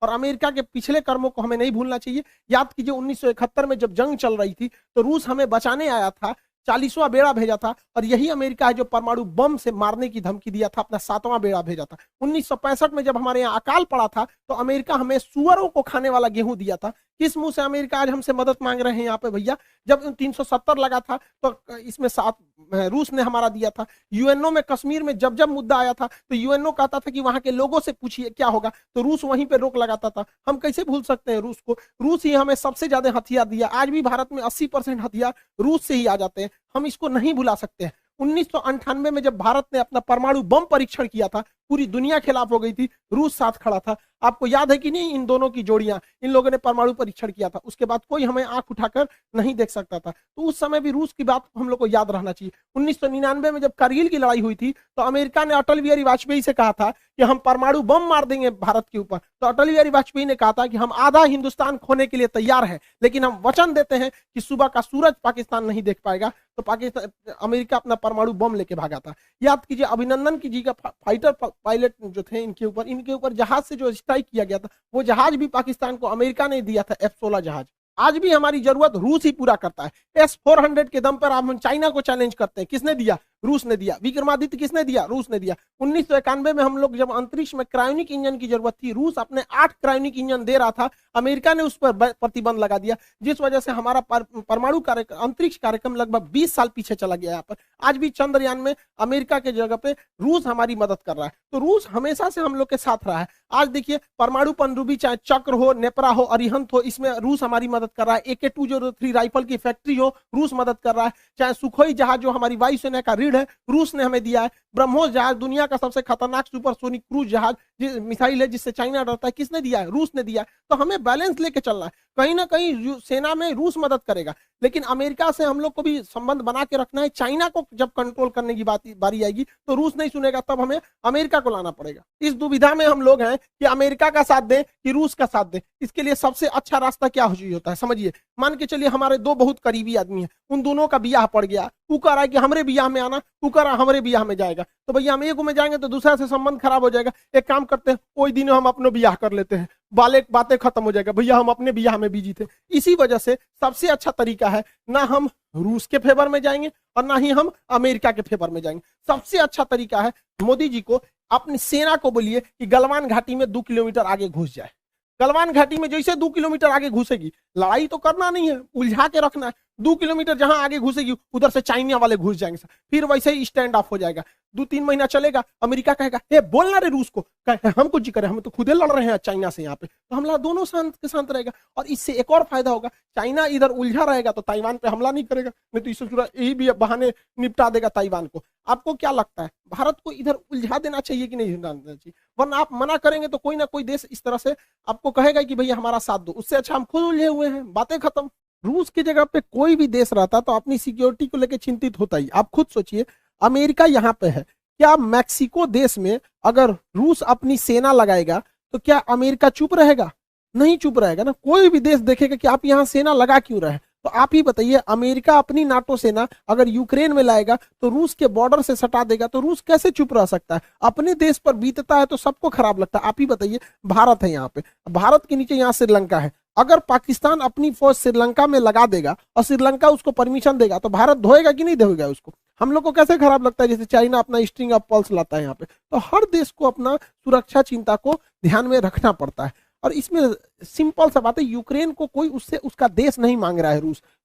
और अमेरिका के पिछले कर्मों को हमें नहीं भूलना चाहिए। याद कीजिए 1971 में जब जंग चल रही थी तो रूस हमें बचाने आया था, 40वां बेड़ा भेजा था, और यही अमेरिका है जो परमाणु बम से मारने की धमकी दिया था, अपना 7वां बेड़ा भेजा था। 1965 में जब हमारे यहाँ अकाल पड़ा था तो अमेरिका हमें सुअरों को खाने वाला गेहूं दिया था। किस मुंह से अमेरिका आज हमसे मदद मांग रहे हैं यहाँ पे भैया? जब 370 लगा था तो इसमें 7 रूस ने हमारा दिया था। यूएनओ में कश्मीर में जब जब मुद्दा आया था तो यूएनओ कहता था कि वहां के लोगों से पूछिए क्या होगा, तो रूस वहीं पे रोक लगाता था। हम कैसे भूल सकते हैं रूस को? रूस ही हमें सबसे ज्यादा हथियार दिया। आज भी भारत में 80% हथियार रूस से ही आ जाते हैं, हम इसको नहीं भुला सकते हैं। 1998 में जब भारत ने अपना परमाणु बम परीक्षण किया था, पूरी दुनिया खिलाफ हो गई थी, रूस साथ खड़ा था। आपको याद है कि नहीं? इन दोनों की जोड़ियां, इन लोगों ने परमाणु परीक्षण किया था, उसके बाद कोई हमें आंख उठाकर नहीं देख सकता था। तो उस समय भी रूस की बात हम लोग को याद रहना चाहिए। 1999 में जब कारगिल की लड़ाई हुई थी तो अमेरिका ने अटल बिहारी वाजपेयी से कहा था कि हम परमाणु बम मार देंगे भारत के ऊपर। तो अटल बिहारी वाजपेयी ने कहा था कि हम आधा हिंदुस्तान खोने के लिए तैयार हैं, लेकिन हम वचन देते हैं कि सुबह का सूरज पाकिस्तान नहीं देख पाएगा। तो पाकिस्तान अमेरिका अपना परमाणु बम लेके भागा था। याद कीजिए अभिनंदन की जी का फाइटर पायलट जो थे, इनके ऊपर जहाज से जो स्ट्राइक किया गया था, वो जहाज भी पाकिस्तान को अमेरिका ने दिया था, F-16 जहाज। आज भी हमारी जरूरत रूस ही पूरा करता है। S-400 के दम पर हम चाइना को चैलेंज करते हैं, किसने दिया? रूस ने दिया। विक्रमादित्य किसने दिया? रूस ने दिया। 1991 में हम लोग जब अंतरिक्ष में क्रायोनिक इंजन की जरूरत थी, रूस अपने 8 क्रायोनिक इंजन दे रहा था, अमेरिका ने उस पर प्रतिबंध लगा दिया, जिस वजह से हमारा परमाणु अंतरिक्ष कार्यक्रम लगभग 20 साल पीछे चला गया। यहाँ पर आज भी चंद्रयान में अमेरिका के जगह पे रूस हमारी मदद कर रहा है। तो रूस हमेशा से हम लोग के साथ रहा है। आज देखिए परमाणु पनडुब्बी, चाहे चक्र हो, नेपरा हो, अरिहंत हो, इसमें रूस हमारी मदद कर रहा है। AK-203 राइफल की फैक्ट्री हो, रूस मदद कर रहा है। चाहे सुखोई जहाज जो हमारी वायुसेना का रीढ़ है, रूस ने हमें दिया है। ब्रह्मोस जहाज दुनिया का सबसे खतरनाक सुपरसोनिक क्रूज जहाज मिसाइल है जिससे चाइना डरता है, किसने दिया है? रूस ने दिया है। तो हमें बैलेंस लेके चलना है। कहीं ना कहीं सेना में रूस मदद करेगा, लेकिन अमेरिका से हम लोग को भी संबंध बना के रखना है। चाइना को जब कंट्रोल करने की बारी आएगी तो रूस नहीं सुनेगा, तब हमें अमेरिका को लाना पड़ेगा। इस दुविधा में हम लोग हैं कि अमेरिका का साथ दें कि रूस का साथ दें। इसके लिए सबसे अच्छा रास्ता क्या होता है समझिए। मान के चलिए हमारे दो बहुत करीबी आदमी हैं, उन दोनों का बियाह पड़ गया, वो कह रहा है कि हमारे बियाह में आना, वो कह रहा है हमारे बियाह में जाएगा। तो भैया हम एक में जाएंगे तो दूसरा से संबंध खराब हो जाएगा। एक काम करते हैं, कोई दिन हम अपने बियाह कर लेते हैं, बातें खत्म हो जाएगा। भैया हम अपने बियाह में बिजी थे। इसी वजह से सबसे अच्छा तरीका है, ना हम रूस के फेवर में जाएंगे और ना ही हम अमेरिका के फेवर में जाएंगे। सबसे अच्छा तरीका है, मोदी जी को अपनी सेना को बोलिए कि गलवान घाटी में 2 किलोमीटर आगे घुस जाए। गलवान घाटी में जैसे 2 किलोमीटर आगे घुसेगी, लड़ाई तो करना नहीं है, उलझा के रखना है। 2 किलोमीटर जहां आगे घुसेगी उधर से चाइना वाले घुस जाएंगे, फिर वैसे ही स्टैंड ऑफ हो जाएगा। 2-3 महीना चलेगा, अमेरिका कहेगा ए बोलना रे रूस को, हम कुछ जी करें, हम तो खुदे लड़ रहे हैं चाइना से यहाँ पे। तो हमला दोनों शांत के शांत रहेगा। और इससे एक और फायदा होगा, चाइना इधर उलझा रहेगा तो ताइवान पे हमला नहीं करेगा, नहीं तो इससे यही भी बहाने निपटा देगा ताइवान को। आपको क्या लगता है, भारत को इधर उलझा देना चाहिए कि नहीं उलझा देना चाहिए? वरना आप मना करेंगे तो कोई ना कोई देश इस तरह से आपको कहेगा कि भैया हमारा साथ दो। उससे अच्छा हम खुद उलझे हुए हैं, बातें खत्म। रूस की जगह पे कोई भी देश रहता तो अपनी सिक्योरिटी को लेकर चिंतित होता ही। आप खुद सोचिए, अमेरिका यहाँ पे है, क्या मैक्सिको देश में अगर रूस अपनी सेना लगाएगा तो क्या अमेरिका चुप रहेगा? नहीं चुप रहेगा ना। कोई भी देश देखेगा कि आप यहाँ सेना लगा क्यों रहे। तो आप ही बताइए, अमेरिका अपनी नाटो सेना अगर यूक्रेन में लाएगा तो रूस के बॉर्डर से सटा देगा, तो रूस कैसे चुप रह सकता है? अपने देश पर बीतता है तो सबको खराब लगता है। आप ही बताइए, भारत है यहाँ पे, भारत के नीचे यहाँ श्रीलंका है। अगर पाकिस्तान अपनी फौज श्रीलंका में लगा देगा और श्रीलंका उसको परमिशन देगा तो भारत धोएगा कि नहीं धोएगा उसको? हम लोग को कैसे खराब लगता है जैसे चाइना अपना स्ट्रिंग ऑफ पल्स लाता है यहाँ पे। तो हर देश को अपना सुरक्षा चिंता को ध्यान में रखना पड़ता है। और इसमें सिंपल सा बात है, यूक्रेन को कोई उससे उसका देश नहीं मांग रहा है।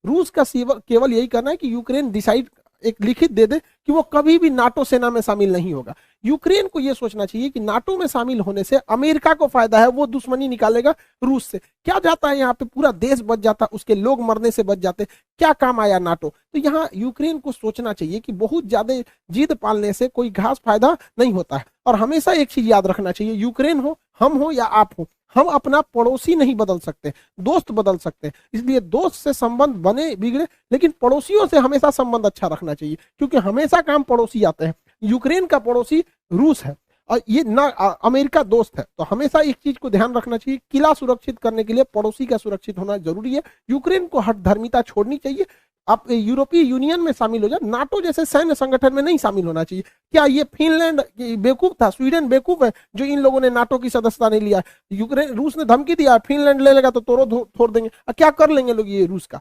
रूस का केवल यही करना है कि यूक्रेन डिसाइड एक लिखित दे दे कि वो कभी भी नाटो सेना में शामिल नहीं होगा। यूक्रेन को यह सोचना चाहिए कि नाटो में शामिल होने से अमेरिका को फायदा है, वो दुश्मनी निकालेगा रूस से। क्या जाता है यहाँ पे, पूरा देश बच जाता, उसके लोग मरने से बच जाते, क्या काम आया नाटो? तो यहाँ यूक्रेन को सोचना चाहिए कि बहुत ज्यादा जिद पालने से कोई खास फायदा नहीं होता है। और हमेशा एक चीज याद रखना चाहिए, यूक्रेन हो, हम हो या आप हो, हम अपना पड़ोसी नहीं बदल सकते, दोस्त बदल सकते हैं। इसलिए दोस्त से संबंध बने बिगड़े, लेकिन पड़ोसियों से हमेशा संबंध अच्छा रखना चाहिए, क्योंकि हमेशा काम पड़ोसी आते हैं। यूक्रेन का पड़ोसी रूस है और ये ना अमेरिका दोस्त है। तो हमेशा एक चीज को ध्यान रखना चाहिए, किला सुरक्षित करने के लिए पड़ोसी का सुरक्षित होना जरूरी है। यूक्रेन को हठधर्मिता छोड़नी चाहिए। आप यूरोपीय यूनियन में शामिल हो जाए, नाटो जैसे सैन्य संगठन में नहीं शामिल होना चाहिए। क्या ये फिनलैंड बेवकूफ था, स्वीडन बेवकूफ है जो इन लोगों ने नाटो की सदस्यता नहीं लिया? यूक्रेन, रूस ने धमकी दिया फिनलैंड ले लेगा तो तोड़ देंगे। क्या कर लेंगे लोग ये रूस का?